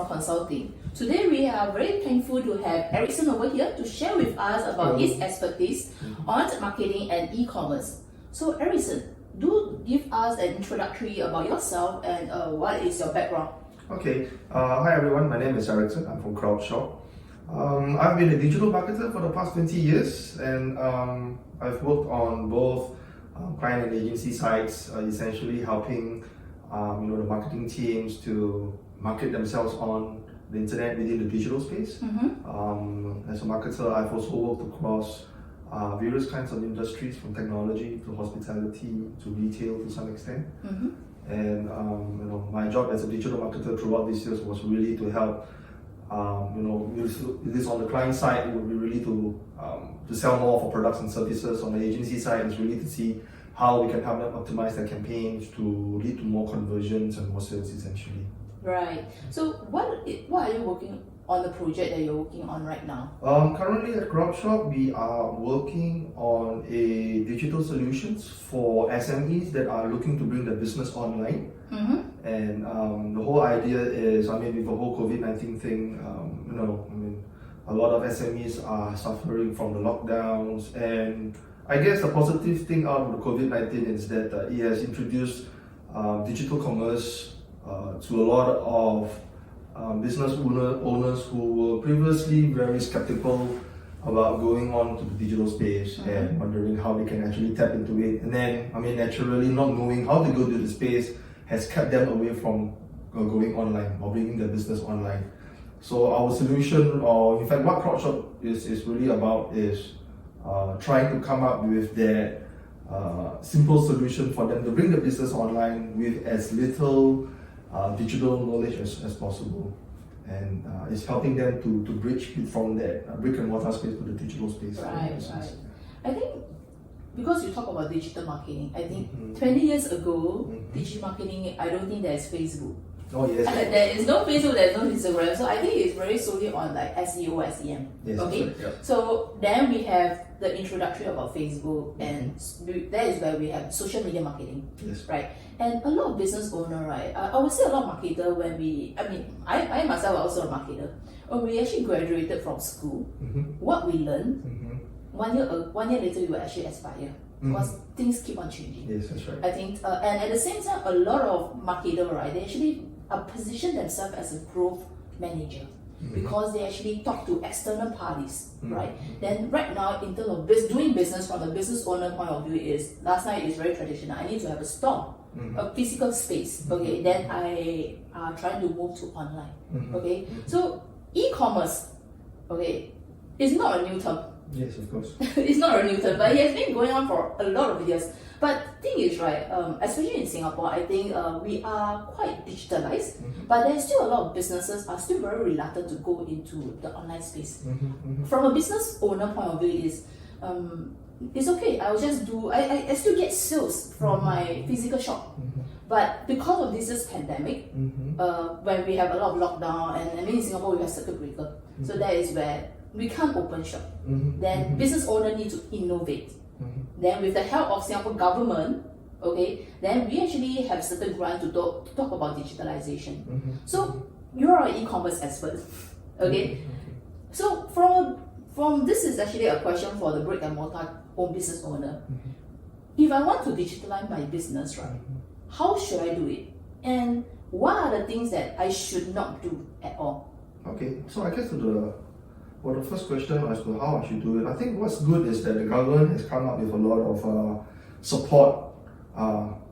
Consulting. Today we are very thankful to have Ericson over here to share with us about his expertise on marketing and e-commerce. So Ericson, do give us an introductory about yourself and what is your background? Okay, hi everyone, my name is Ericson, I'm from Crowdshop. I've been a digital marketer for the past 20 years and I've worked on both client and agency sides, essentially helping the marketing teams to market themselves on the internet within the digital space. As a marketer, I've also worked across various kinds of industries, from technology to hospitality to retail to some extent. And my job as a digital marketer throughout these years was really to help. It is on the client side, it would be really to sell more for products and services. On the agency side, it's really to see how we can help them optimize their campaigns to lead to more conversions and more sales, essentially. Right. So what are you working on, the project that you're working on right now? Currently at Crowdshop, we are working on a digital solutions for SMEs that are looking to bring their business online. And the whole idea is, with the whole COVID-19 thing, a lot of SMEs are suffering from the lockdowns, and I guess the positive thing out of the COVID-19 is that it has introduced digital commerce to a lot of business owners who were previously very skeptical about going on to the digital space and wondering how they can actually tap into it. And then, naturally, not knowing how to go to the space has kept them away from going online or bringing their business online. So our solution, or in fact what Crowdshop is really about, is trying to come up with that simple solution for them to bring the business online with as little digital knowledge as possible. And it's helping them to bridge from that brick and mortar space to the digital space. Right. I think because you talk about digital marketing, I think 20 years ago, digital marketing, I don't think there's Facebook. Oh yes. There is no Facebook, there is no Instagram. So I think it's very solely on like SEO, SEM. Yes, okay. Right, yeah. So then we have the introductory about Facebook, and that is where we have social media marketing. Yes. Right. And a lot of business owner, right? I would say a lot of marketer when I myself also a marketer. When we actually graduated from school, what we learned, 1 year later we will actually aspire. Because things keep on changing. Yes, that's right. I think, and at the same time, a lot of marketers, right, they actually position themselves as a growth manager because they actually talk to external parties, right? Then right now, in terms of doing business from the business owner point of view, is last time is very traditional. I need to have a store, a physical space. Okay, then I are trying to move to online. Okay, so e-commerce, okay, is not a new term. Yes, of course. It's not a new term, but it has been going on for a lot of years. But the thing is, right, especially in Singapore, I think we are quite digitalized, but there's still a lot of businesses are still very reluctant to go into the online space. From a business owner point of view, is it's okay. I'll just do. I still get sales from my physical shop, but because of this pandemic, when we have a lot of lockdown, and in Singapore we have circuit breaker, so that is where we can't open shop. Then business owner need to innovate. Then with the help of Singapore government, okay, then we actually have certain grant to talk about digitalization. So you're an e-commerce expert, okay? So from this is actually a question for the brick and mortar own business owner. If I want to digitalize my business, right, how should I do it? And what are the things that I should not do at all? Okay, so I guess for the first question as to how I should do it, I think what's good is that the government has come up with a lot of support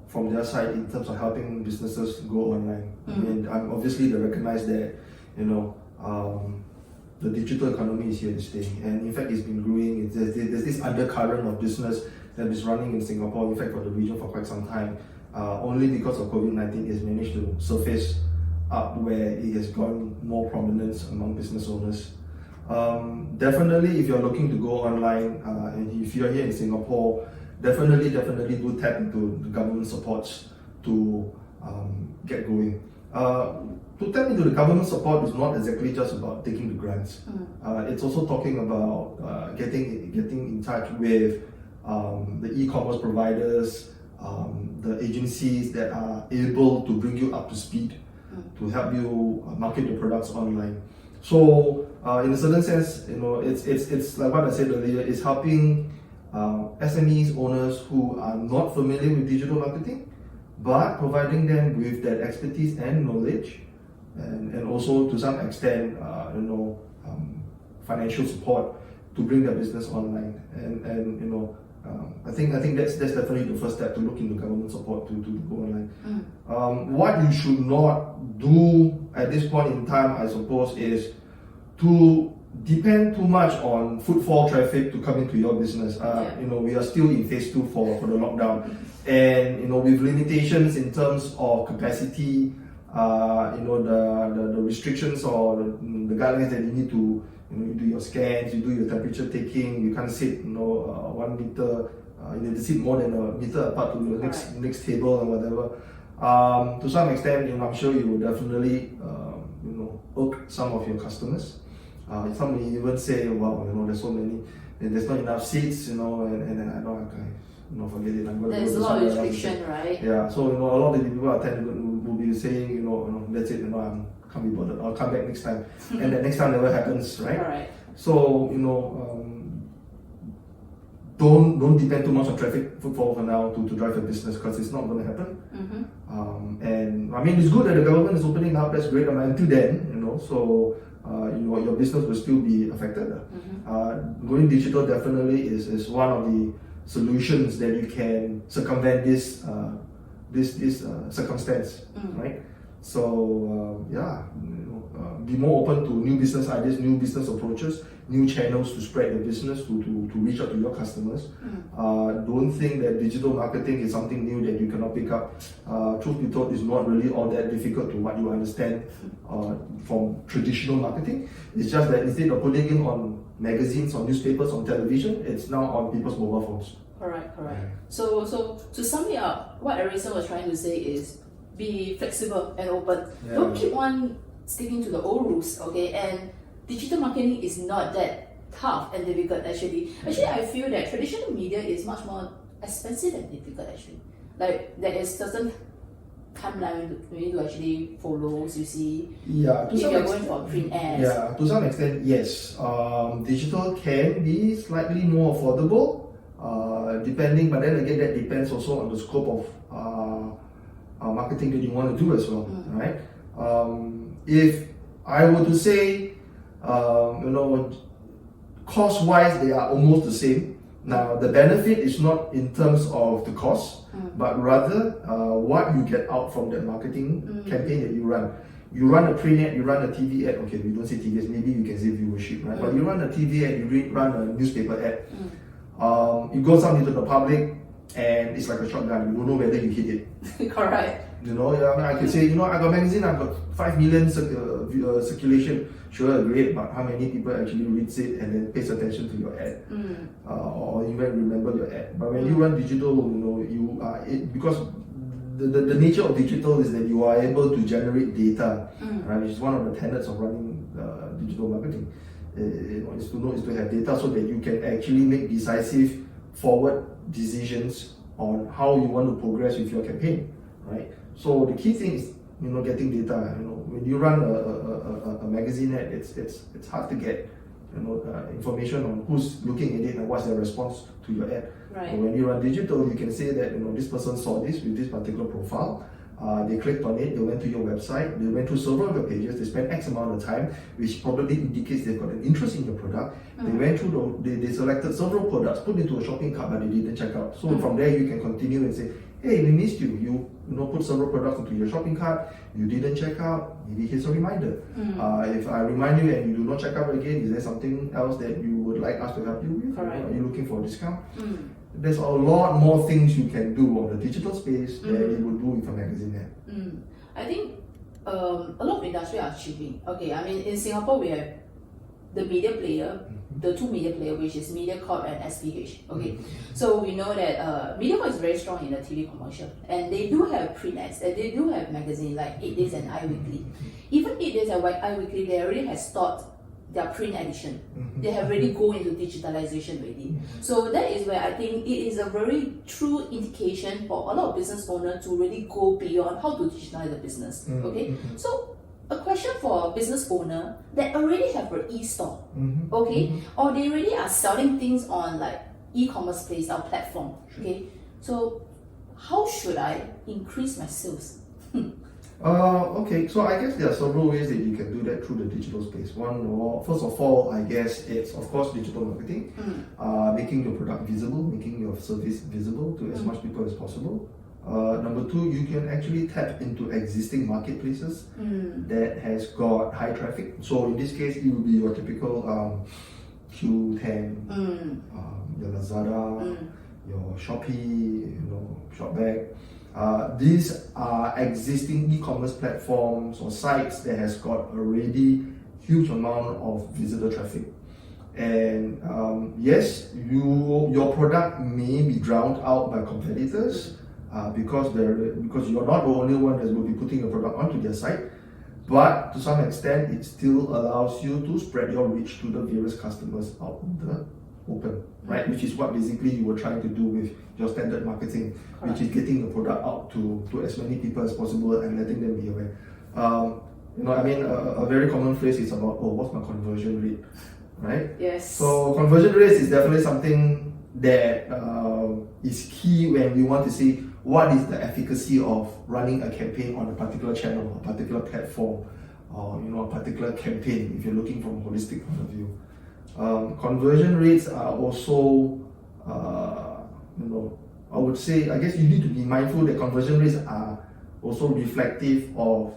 from their side in terms of helping businesses go online. Obviously they recognize that the digital economy is here to stay, and in fact it's been growing. There's this undercurrent of business that is running in Singapore, in fact for the region for quite some time. Only because of COVID-19 it's managed to surface up where it has gotten more prominence among business owners. Definitely if you're looking to go online, and if you're here in Singapore, definitely do tap into the government supports to get going. To tap into the government support is not exactly just about taking the grants. It's also talking about getting in touch with the e-commerce providers, the agencies that are able to bring you up to speed to help you market your products online. So in a certain sense, it's like what I said earlier, it's helping SMEs, owners who are not familiar with digital marketing, but providing them with that expertise and knowledge, and also to some extent, financial support to bring their business online. And I think that's definitely the first step, to look into government support to go online. What you should not do at this point in time, I suppose, is to depend too much on footfall traffic to come into your business. We are still in phase 2 for the lockdown, and with limitations in terms of capacity, the restrictions or the guidelines that you need to, you do your scans, you do your temperature taking, you can't sit 1 meter, you need to sit more than a meter apart to the next table or whatever. To some extent, I'm sure you will definitely irk some of your customers. Some may even say, wow, there's so many, and there's not enough seats, and I don't, forget it. I'm going there's to a lot of restriction, right? Yeah, so a lot of the people will be saying, that's it, I can't be bothered, I'll come back next time, and that next time never happens, right? Alright. So don't depend too much on traffic footfall for now to drive your business, because it's not going to happen. And I mean, it's good that the government is opening up. That's great. Until then, so your business will still be affected. Going digital definitely is one of the solutions that you can circumvent this circumstance, right? So be more open to new business ideas, new business approaches, new channels to spread your business, to reach out to your customers. Don't think that digital marketing is something new that you cannot pick up. Truth be told, it's not really all that difficult to what you understand from traditional marketing. It's just that instead of putting it on magazines, on newspapers, on television, it's now on people's mobile phones. Correct. So to sum it up, what Ericson was trying to say is, be flexible and open. Don't keep on sticking to the old rules, okay? And digital marketing is not that tough and difficult, actually. Actually, I feel that traditional media is much more expensive and difficult, actually. Like, there is certain timeline we need to actually follow, you see. Yeah, if you're going for print ads. Yeah, to some extent, yes. Digital can be slightly more affordable, depending, but then again, that depends also on the scope of marketing that you want to do as well, right? If I were to say, cost-wise, they are almost the same. Now, the benefit is not in terms of the cost, but rather what you get out from that marketing campaign that you run. You run a print ad, you run a TV ad. Okay, we don't say TV ads, maybe you can say viewership, right? But you run a TV ad, you run a newspaper ad. It goes out into the public, and it's like a shotgun. You don't know whether you hit it. Correct. I can say, I got a magazine, I've got 5 million circulation. Sure, great, but how many people actually reads it and then pays attention to your ad, or even remember your ad? But when you run digital, you are because the nature of digital is that you are able to generate data, right? Which is one of the tenets of running digital marketing. Is to have data so that you can actually make decisive forward decisions on how you want to progress with your campaign, right? So the key thing is getting data. When you run a magazine ad, it's hard to get information on who's looking at it and what's their response to your ad. Right. But when you run digital, you can say that this person saw this with this particular profile. They clicked on it, they went to your website, they went through several of your pages, they spent X amount of time, which probably indicates they've got an interest in your product. They went through, they selected several products, put into a shopping cart, but they didn't check out. So from there, you can continue and say, hey, we missed you. You put several products into your shopping cart, you didn't check out, maybe here's a reminder. If I remind you and you do not check out again, is there something else that you would like us to help you with? Correct. Are you looking for a discount? There's a lot more things you can do on the digital space than you would do with a magazine ad. I think a lot of industry are achieving. Okay, I mean, in Singapore, we have the media player, the two media player, which is MediaCorp and SPH. Okay, so we know that MediaCorp is very strong in the TV commercial, and they do have print ads, and they do have magazine like 8 Days and iWeekly. Even 8 Days and iWeekly, they already have stored their print edition. They have already go into digitalization already. So that is where I think it is a very true indication for a lot of business owners to really go beyond how to digitalize the business. Okay, so a question for a business owner that already have an e-store, okay, or they already are selling things on like e-commerce place or platform. Okay, so how should I increase my sales? Okay, so I guess there are several ways that you can do that through the digital space. First of all, I guess it's of course digital marketing, making your product visible, making your service visible to as much people as possible. Number two, you can actually tap into existing marketplaces that has got high traffic. So in this case, it will be your typical Q10, your Lazada, your Shopee, Shopback. These are existing e-commerce platforms or sites that has got already huge amount of visitor traffic. And yes, your product may be drowned out by competitors because you're not the only one that will be putting your product onto their site. But to some extent, it still allows you to spread your reach to the various customers out in the open, right? Which is what basically you were trying to do with your standard marketing, which is getting the product out to as many people as possible and letting them be aware. A very common phrase is about, what's my conversion rate, right? Yes. So conversion rate is definitely something that is key when we want to see what is the efficacy of running a campaign on a particular channel, a particular platform, or a particular campaign if you're looking from a holistic point of view. Conversion rates are also, I would say, I guess you need to be mindful that conversion rates are also reflective of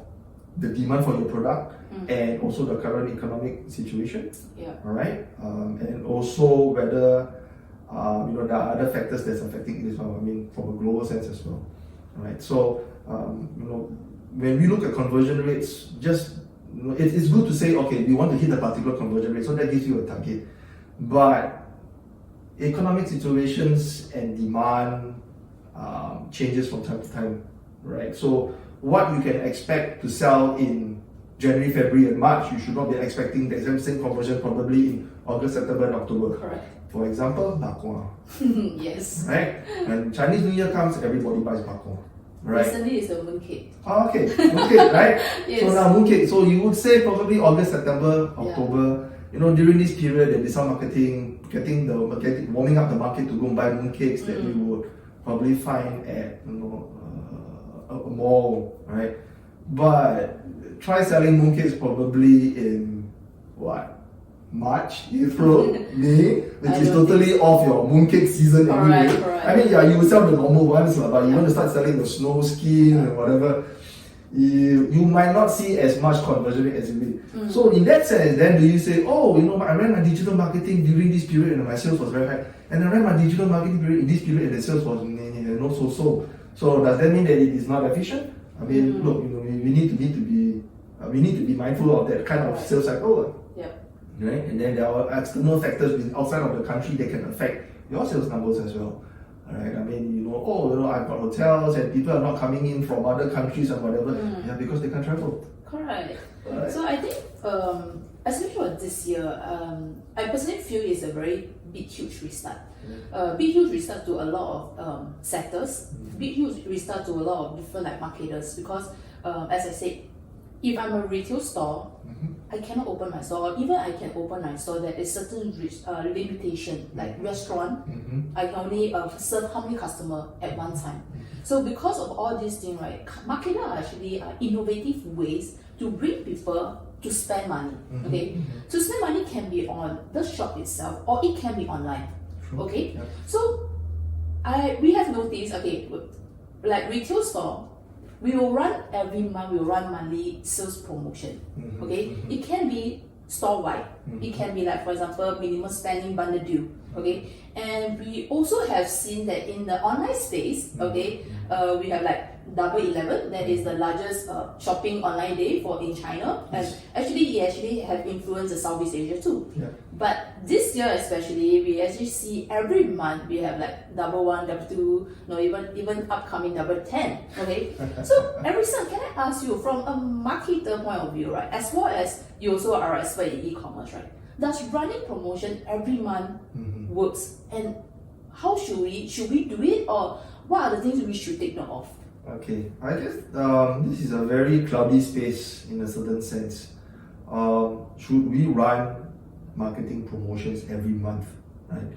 the demand for your product and also the current economic situation. Yeah. All right. And also whether there are other factors that's affecting it as well. I mean, from a global sense as well. All right. So when we look at conversion rates, just it's good to say, okay, we want to hit a particular conversion rate, so that gives you a target. But economic situations and demand changes from time to time, right? So what you can expect to sell in January, February, and March, you should not be expecting the exact same conversion probably in August, September, and October. Correct. For example, bakwa. Yes. Right? And Chinese New Year comes, everybody buys bakwa. Right. Recently it's the mooncake. Okay, mooncake, right? Yes. So now mooncake. So you would say probably August, September, October. During this period there'll be some marketing, warming up the market to go and buy mooncakes that you would probably find at a mall, right? But try selling mooncakes probably in March, April, May, which is totally off your mooncake season anyway. Correct. I mean, you will sell the normal ones, but you want to start selling the snow skin and whatever, you might not see as much conversion rate as you will. So in that sense, then do you say, I ran my digital marketing during this period and my sales was very high, and I ran my digital marketing period in this period and the sales was not so. So does that mean that it is not efficient? I mean, look, we need to be mindful of that kind of sales cycle. Right? And then there are external factors outside of the country that can affect your sales numbers as well. Right? I mean, I've got hotels and people are not coming in from other countries and whatever, because they can't travel. Correct. Right. So I think, especially for this year, I personally feel it's a very big, huge restart. Big, huge restart to a lot of sectors, big, huge restart to a lot of different marketers, because as I said, if I'm a retail store, I cannot open my store, or even I can open my store, there is certain limitation, like restaurant, I can only serve how many customers at one time. So because of all these things, right, marketers are actually innovative ways to bring people to spend money. Okay, to spend money can be on the shop itself, or it can be online. Okay, so we have noticed, like retail store, we will run every month, we will run monthly sales promotion. Okay, it can be store wide, it can be like, for example, minimum spending bundle deal. Okay, and we also have seen that in the online space, we have like Double 11, that is the largest shopping online day in China, and it have influenced the Southeast Asia too. Yeah. But this year especially, we actually see every month we have like double 1, double 2, no, even upcoming double 10. Okay, so Ericson, can I ask you from a marketer point of view, right? As well as you also are an expert in e-commerce, right? Does running promotion every month works, and how should we do it, or what are the things we should take note of? Okay, I guess this is a very cloudy space in a certain sense. Should we run marketing promotions every month, right?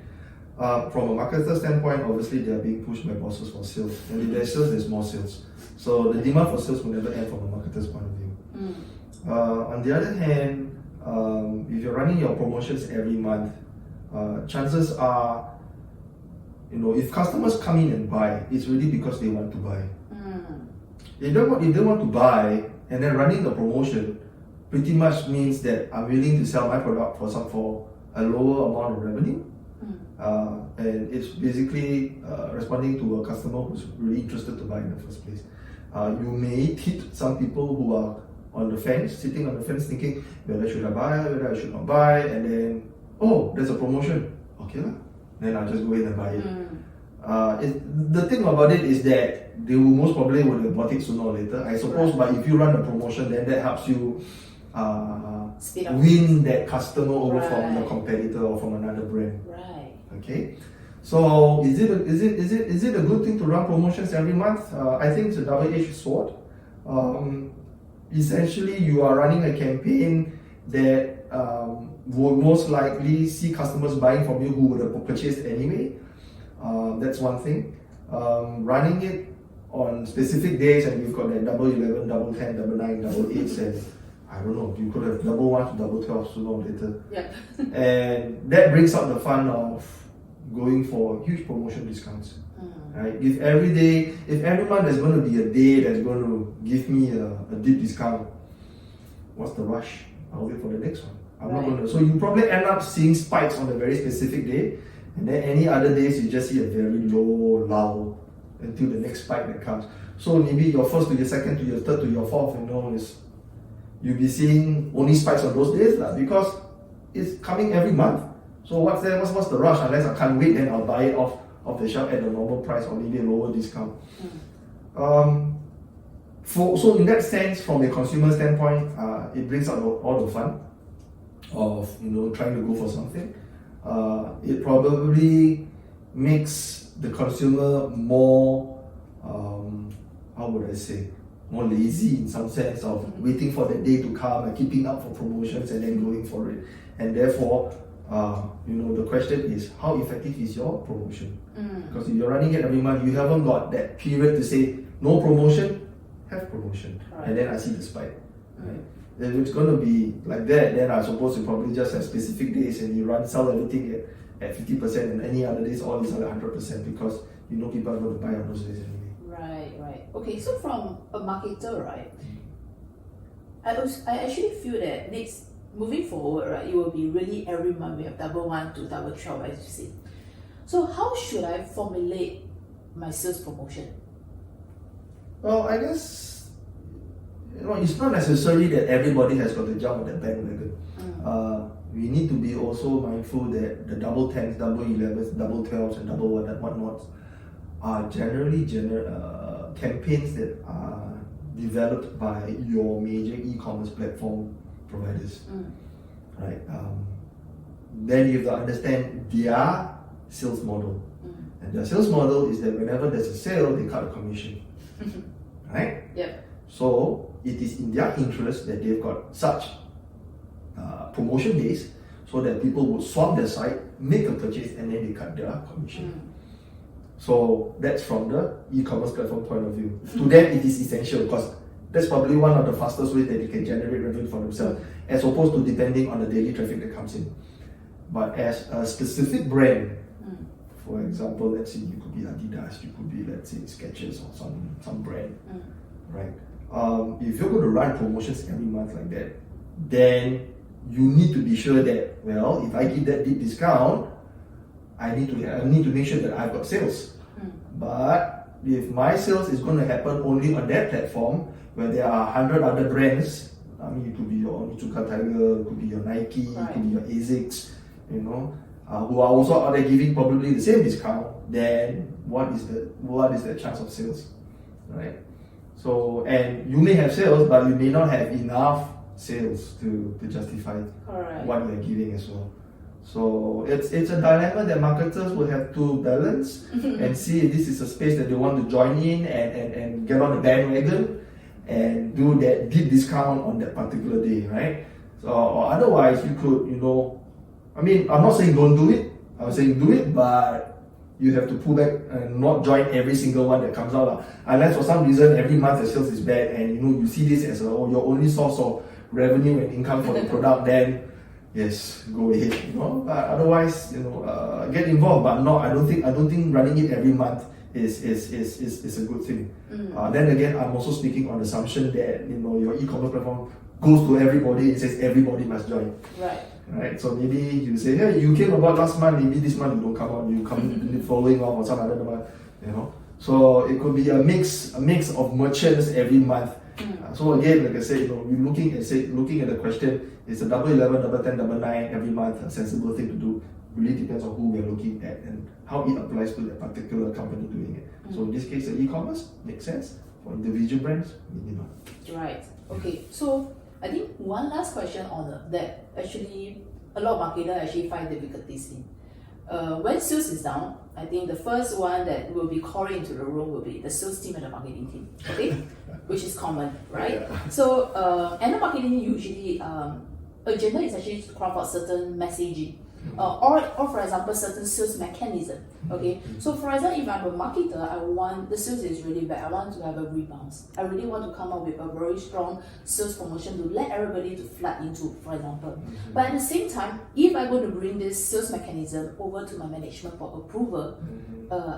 From a marketer standpoint, obviously they are being pushed by bosses for sales, and if there's sales, there's more sales. So the demand for sales will never end from a marketer's point of view. On the other hand, if you're running your promotions every month, chances are, if customers come in and buy, it's really because they want to buy. If they want to buy, and then running the promotion pretty much means that I'm willing to sell my product for a lower amount of revenue, and it's basically responding to a customer who's really interested to buy in the first place. You may hit some people who are on the fence, sitting on the fence thinking, whether should I buy, whether I should not buy, and then, oh, there's a promotion, okay, then I'll just go in and buy it. The thing about it is that they will most probably would have bought it sooner or later, I suppose, but if you run a promotion, then that helps you win that customer over from the competitor or from another brand. Right. Okay. So is it a good thing to run promotions every month? I think it's a double-edged sword. Essentially, you are running a campaign that will most likely see customers buying from you who would have purchased anyway. That's one thing. Running it on specific days, and you've got that double 11, double 10, double 9, double 8, and I don't know, you could have double 1 to double 12 sooner or later. Yep. And that brings out the fun of going for huge promotion discounts. Right? If every month there's going to be a day that's going to give me a deep discount, what's the rush? I'll wait for the next one. I'm not going to. So you probably end up seeing spikes on a very specific day, and then any other days you just see a very low lull until the next spike that comes. So maybe your first to your second to your third to your fourth, you'll be seeing only spikes on those days because it's coming every month. So what's the rush? Unless I can't wait, then I'll buy it off the shelf at the normal price or maybe a lower discount. So in that sense, from a consumer standpoint, it brings out all the fun of trying to go for something. It probably makes the consumer more, how would I say, more lazy in some sense of waiting for the day to come and keeping up for promotions and then going for it. And therefore, the question is, how effective is your promotion? Because if you're running it every month, you haven't got that period to say, no promotion, have promotion. And then I see the spike. Right? If it's going to be like that, then I suppose you probably just have specific days and you sell everything at 50% and any other days all is at 100% because people are going to buy on those days anyway. Right. Okay, so from a marketer, right, I actually feel that moving forward, right, it will be really every month we have double 1 to double 12, as you say. So how should I formulate my sales promotion? Well, I guess it's not necessary that everybody has got to jump on that bandwagon. We need to be also mindful that the double 10s, double 11s, double 12s, and double whatnots are generally campaigns that are developed by your major e-commerce platform providers. Right? Then you have to understand their sales model. And their sales model is that whenever there's a sale, they cut a commission. Right? Yep. So it is in their interest that they've got such promotion days so that people would swarm their site, make a purchase, and then they cut their commission. So that's from the e-commerce platform point of view. To them, it is essential because that's probably one of the fastest ways that they can generate revenue for themselves, as opposed to depending on the daily traffic that comes in. But as a specific brand, for example, let's say you could be Adidas, you could be, let's say, Skechers or some brand, right? If you're going to run promotions every month like that, then you need to be sure that, well, if I give that deep discount, I need to make sure that I've got sales. But if my sales is going to happen only on that platform where there are 100 other brands, I mean, it could be your Onitsuka Tiger, it could be your Nike, it could be your ASICS, who are also out there giving probably the same discount, then what is the chance of sales, right? So, and you may have sales, but you may not have enough sales to justify what you are giving as well. So it's a dilemma that marketers will have to balance and see if this is a space that they want to join in and get on the bandwagon and do that deep discount on that particular day, right? So, or otherwise you could, I mean, I'm not saying don't do it, I'm saying do it, but you have to pull back and not join every single one that comes out. Unless for some reason every month the sales is bad and you see this as your only source of revenue and income for the product, then yes, go ahead. But otherwise, get involved. But no, I don't think running it every month is a good thing. Then again, I'm also speaking on the assumption that your e-commerce platform goes to everybody and says everybody must join. Right. So maybe you say, hey, you came about last month, maybe this month you don't come on, you come following on or some other month, So it could be a mix of merchants every month. So again, like I said, you're looking at the question, is a double 11, double 10, double 9 every month a sensible thing to do? Really depends on who we're looking at and how it applies to that particular company doing it. So in this case, the e-commerce makes sense. For individual brands, maybe not. Right. Okay. So I think one last question on that actually a lot of marketers actually find difficulties in. When sales is down, I think the first one that will be calling into the room will be the sales team and the marketing team, okay? Which is common, right? Yeah. So, and the marketing usually, agenda is actually to craft out certain messaging. Or for example, certain sales mechanism. Okay, so for example, if I'm a marketer, I want the sales is really bad. I want to have a rebound. I really want to come up with a very strong sales promotion to let everybody to flood into, for example. But at the same time, if I'm going to bring this sales mechanism over to my management for approval,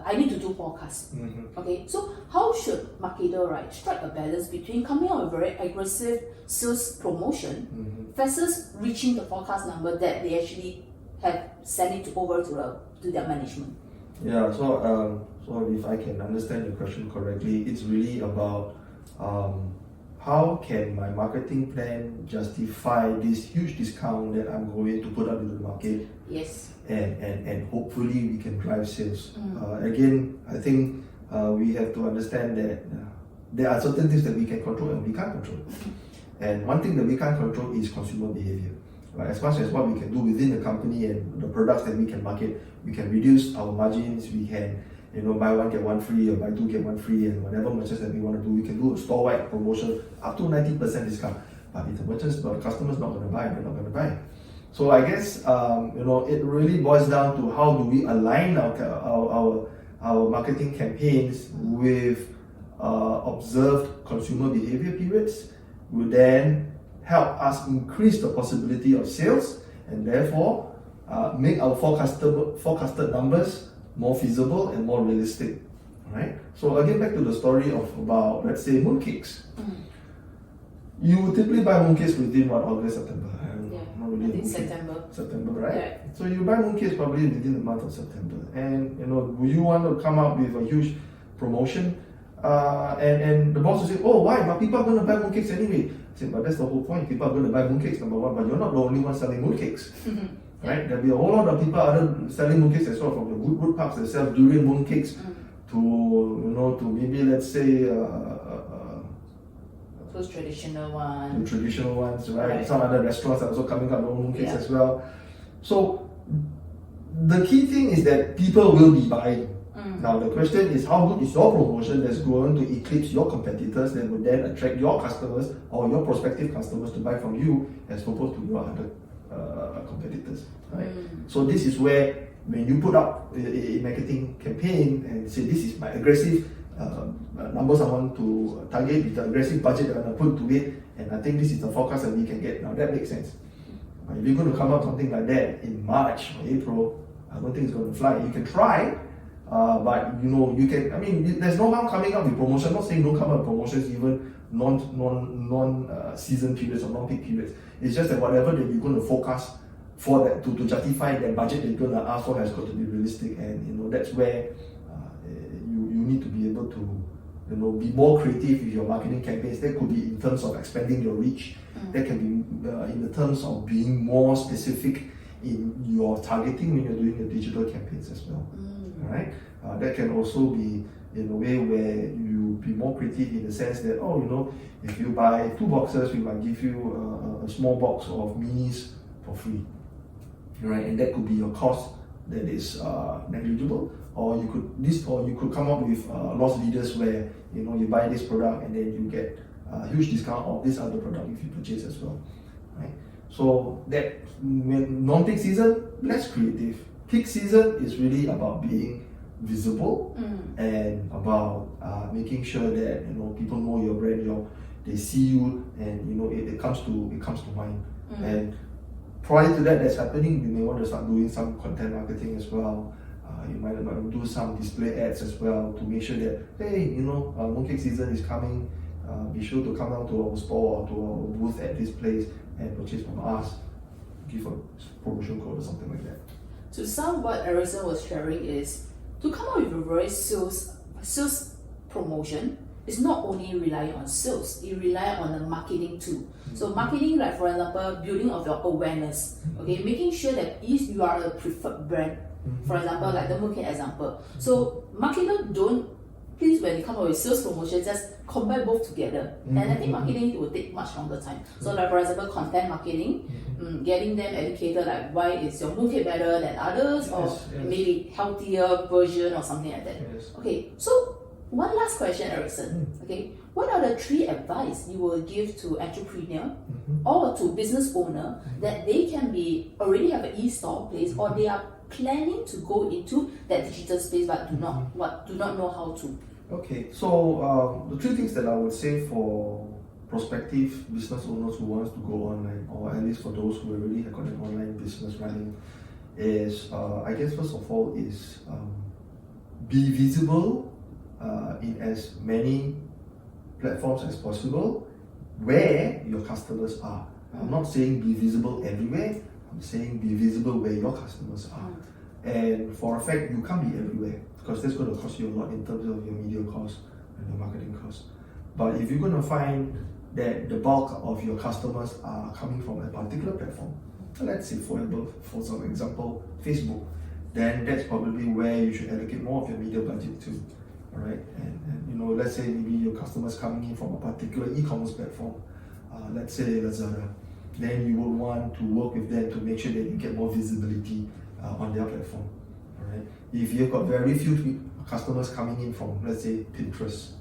I need to do forecast. Okay, so how should marketer strike a balance between coming out with a very aggressive sales promotion versus reaching the forecast number that they actually have sent it over to their management? Yeah, so if I can understand your question correctly, it's really about how can my marketing plan justify this huge discount that I'm going to put up into the market? Yes. And hopefully we can drive sales. Again, I think we have to understand that there are certain things that we can control and we can't control. And one thing that we can't control is consumer behavior. Right? As much as what we can do within the company and the products that we can market, we can reduce our margins, we can buy one get one free or buy two get one free, and whatever merchants that we want to do, we can do a store-wide promotion up to 90% discount. But if the customer's not going to buy, they're not going to buy. So I guess it really boils down to how do we align our marketing campaigns with observed consumer behavior periods, will then help us increase the possibility of sales and therefore make our forecasted numbers more feasible and more realistic. Right? So again, back to the story of about, let's say, mooncakes. You typically buy mooncakes within August, September? I think September. September, right? Yeah. So you buy mooncakes probably within the month of September. And will you want to come up with a huge promotion? And the boss will say, oh, why? But people are going to buy mooncakes anyway. I said, but that's the whole point. People are going to buy mooncakes, number one, but you're not the only one selling mooncakes. Right? There'll be a whole lot of people other selling mooncakes as well, from the wood parks that sell durian mooncakes to maybe, let's say, those traditional ones. The traditional ones, right? Some other restaurants are also coming up with mooncakes as well. So the key thing is that people will be buying. Now the question is, how good is your promotion that's going to eclipse your competitors that would then attract your customers or your prospective customers to buy from you as opposed to your other competitors, right? So this is where when you put up a marketing campaign and say this is my aggressive numbers I want to target, with the aggressive budget that I'm going to put to it, and I think this is the forecast that we can get. Now that makes sense. But if you're going to come up with something like that in March or April, I don't think it's going to fly. You can try, but you can. I mean, there's no harm coming up with promotion. I'm not saying don't come up with promotions even non season periods or non-peak periods. It's just that whatever that you're going to forecast for that to justify that budget that you're going to ask for has got to be realistic, and that's where you need to be able to be more creative with your marketing campaigns. That could be in terms of expanding your reach. That can be in the terms of being more specific in your targeting when you're doing your digital campaigns as well. Right? That can also be in a way where you be more creative in the sense that, if you buy 2 boxes, we might give you a small box of minis for free. Right? And that could be your cost that is negligible, or you could come up with loss leaders where you buy this product and then you get a huge discount of this other product if you purchase as well, right? So that when non-peak season, less creative. Peak season is really about being visible and about making sure that people know your brand, they see you, and it comes to mind. And prior to that, that's happening, you may want to start doing some content marketing as well. You might want to do some display ads as well to make sure that, hey, mooncake season is coming. Be sure to come down to our store or to our booth at this place and purchase from us. Give a promotion code or something like that. To sum what Ericson was sharing is to come up with a very sales promotion. It's not only relying on sales, it relies on the marketing too. So marketing, like for example, building of your awareness, okay, making sure that if you are a preferred brand, for example, like the mooncake example. So marketers please, when you come up with sales promotion, just combine both together. And I think marketing will take much longer time. So like for example, content marketing, getting them educated, like why is your mooncake better than others, or maybe healthier version or something like that. Okay, so one last question, Ericson. Okay, what are the 3 advice you will give to entrepreneur or to business owner that they can already have an e-store place, or they are planning to go into that digital space but do not know how to? Okay, so the 3 things that I would say for prospective business owners who want to go online, or at least for those who already have got an online business running, is I guess first of all is be visible in as many platforms as possible where your customers are. I'm not saying be visible everywhere, I'm saying be visible where your customers are. And for a fact, you can't be everywhere because that's going to cost you a lot in terms of your media costs and your marketing costs. But if you're going to find that the bulk of your customers are coming from a particular platform, let's say for some example, Facebook, then that's probably where you should allocate more of your media budget to. Alright, and let's say maybe your customers coming in from a particular e-commerce platform, let's say Lazada, then you would want to work with them to make sure that you get more visibility on their platform. Alright, if you've got very few customers coming in from, let's say, Pinterest,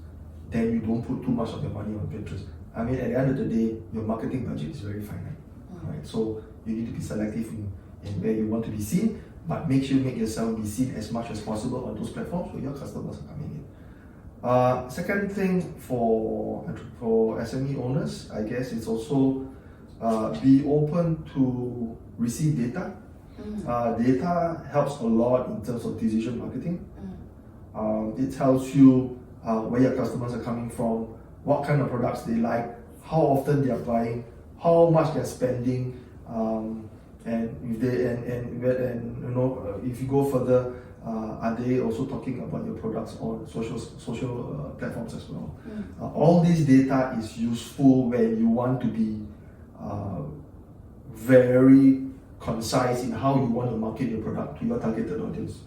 then you don't put too much of your money on Pinterest. I mean, at the end of the day, your marketing budget is very finite. Right? So you need to be selective in where you want to be seen, but make yourself be seen as much as possible on those platforms where your customers are coming in. Second thing for SME owners, I guess, it's also be open to receive data. Data helps a lot in terms of decision marketing. It tells you where your customers are coming from, what kind of products they like, how often they are buying, how much they're spending, and if you go further, are they also talking about your products on social platforms as well? All this data is useful when you want to be very concise in how you want to market your product to your targeted audience.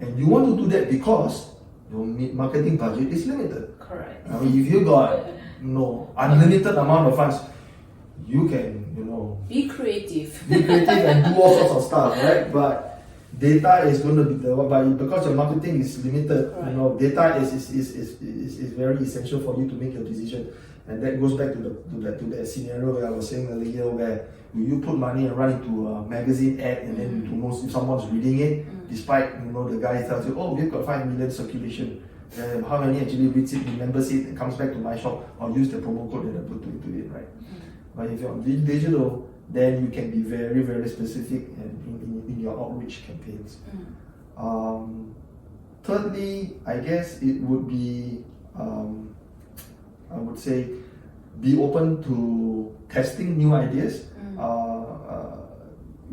And you want to do that because your marketing budget is limited. Correct. If you got unlimited amount of funds, you can be creative and do all sorts of stuff, right? But data is going to be because your marketing is limited. Right. Data is very essential for you to make your decision, and that goes back to that scenario where I was saying earlier, where you put money and run into a magazine ad, and then you don't know if someone's reading it, despite the guy tells you, oh, we've got 5 million circulation. How many actually reads it, remembers it, and comes back to my shop or use the promo code that I put to it, right? But if you're on digital, then you can be very, very specific in your outreach campaigns. Thirdly, I guess it would be, I would say, be open to testing new ideas.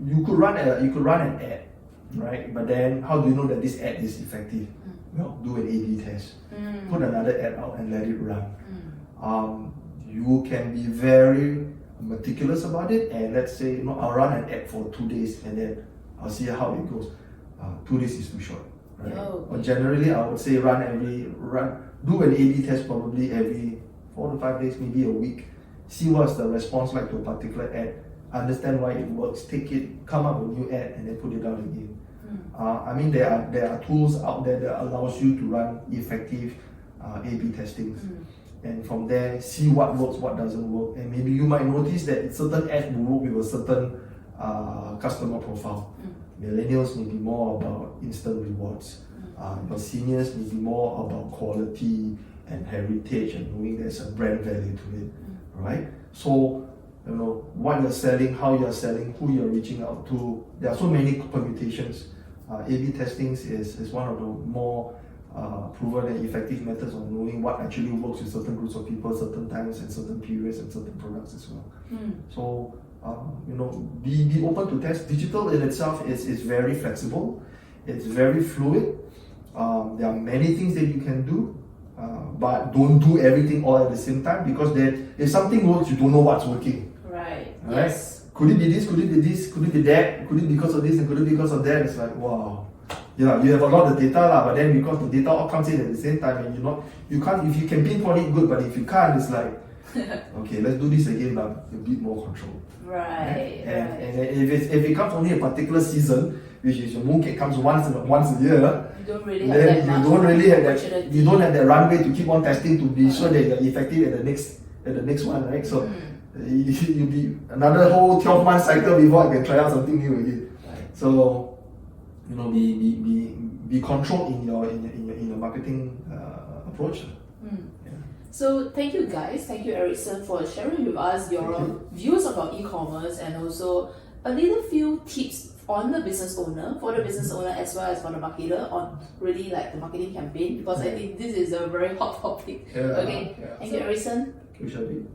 You could run an ad, right? But then how do you know that this ad is effective? do an A/B test, put another ad out and let it run. You can be very meticulous about it, and let's say, I'll run an ad for 2 days and then I'll see how it goes. 2 days is too short, right? Or generally, I would say do an A/B test probably every 4 to 5 days, maybe a week. See what's the response like to a particular ad. Understand why it works. Take it, come up with a new ad, and then put it out again. I mean, there are tools out there that allows you to run effective A/B testings. And from there, see what works, what doesn't work. And maybe you might notice that certain ads will work with a certain customer profile. Millennials may be more about instant rewards. Your seniors may be more about quality and heritage and knowing there's a brand value to it, right? So, what you're selling, how you're selling, who you're reaching out to. There are so many permutations. A/B testings is one of the more proven and effective methods of knowing what actually works with certain groups of people, certain times and certain periods and certain products as well. So, be open to test. Digital in itself is very flexible. It's very fluid. There are many things that you can do, but don't do everything all at the same time, because if something works, you don't know what's working. Right. Yes. Could it be this? Could it be this? Could it be that? Could it be because of this and could it be because of that? It's like, wow. Yeah, you have a lot of data, but then because the data all comes in at the same time, and you can't. If you can pinpoint it, good. But if you can't, it's like, okay, let's do this again, but a bit more control. Right. And if it comes only a particular season, which is your mooncake comes once a year, you don't really have you don't have that runway to keep on testing to be sure that you're effective at the next one, right? So you'll be another whole 12-month cycle before I can try out something new again. Right. So be controlled in your marketing approach. So thank you guys, thank you Ericson for sharing with us your views about e-commerce and also a little few tips on the business owner, for the business owner as well as for the marketer on really like the marketing campaign, because I think this is a very hot topic. Thank you Ericson. Thank you Shelby.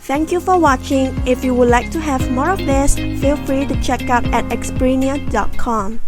Thank you for watching. If you would like to have more of this, feel free to check out at exprenia.com.